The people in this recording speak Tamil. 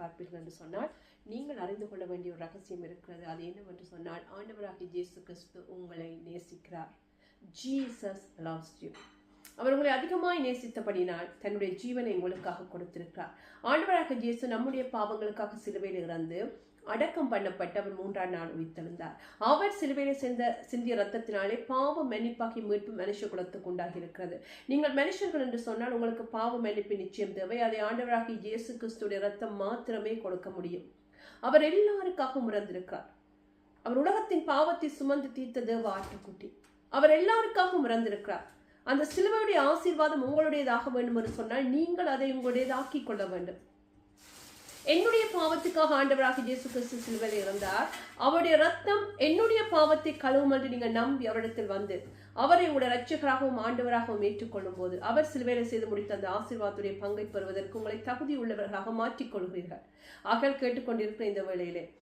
பார்ப்பீர்கள் என்று சொன்னால் நீங்கள் அறிந்து கொள்ள வேண்டிய ஒரு ரகசியம் இருக்கிறது. அது என்னவென்று சொன்னால் ஆண்டவராகிய இயேசு கிறிஸ்து உங்களை நேசிக்கிறார். Jesus loves you. அவர் உங்களை அதிகமாய் நேசித்தபடினால் தன்னுடைய ஜீவனை உங்களுக்காக கொடுத்திருக்கிறார். ஆண்டவராகிய இயேசு நம்முடைய பாவங்களுக்காக சிலுவையில் இறந்து அடக்கம் பண்ணப்பட்டு அவர் 3ஆம் நாள் உயிர்த்தெழுந்தார். அவர் சிலுவையில் சிந்திய ரத்தத்தினாலே பாவ மன்னிப்பாகி மீட்பு மனுஷ குலத்துக்கு உண்டாகி இருக்கிறது. நீங்கள் மனுஷர்கள் என்று சொன்னால் உங்களுக்கு பாவ மன்னிப்பு நிச்சயம் தேவை. அதை ஆண்டவராகிய இயேசு கிறிஸ்துடைய ரத்தம் மாத்திரமே கொடுக்க முடியும். அவர் எல்லாருக்காகவும் இறந்திருக்கிறார். அவர் உலகத்தின் பாவத்தை சுமந்து தீர்த்த தேவ ஆட்டுக்குட்டி. அவர் எல்லாருக்காகவும் இறந்திருக்கிறார். அந்த சிலுவையுடைய ஆசீர்வாதம் உங்களுடையதாக வேண்டும் என்று சொன்னால் நீங்கள் அதை உங்களுடையதாக்கி கொள்ள வேண்டும். என்னுடைய பாவத்துக்காக ஆண்டவராக இயேசு கிறிஸ்து சிலுவையில் இறந்தார். அவருடைய ரத்தம் என்னுடைய பாவத்தை கழுவும் என்று நீங்கள் நம்பி அவரிடத்தில் வந்து அவரை உங்களுடைய இரட்சகராகவும் ஆண்டவராகவும் ஏற்றுக்கொள்ளும் போது அவர் சிலுவையில் செய்து முடித்த அந்த ஆசீர்வாதத்துடைய பங்கை பெறுவதற்கு உங்களை தகுதி உள்ளவர்களாக மாற்றிக்கொள்கிறீர்கள். ஆகல் கேட்டுக்கொண்டிருக்கிற இந்த வேளையிலே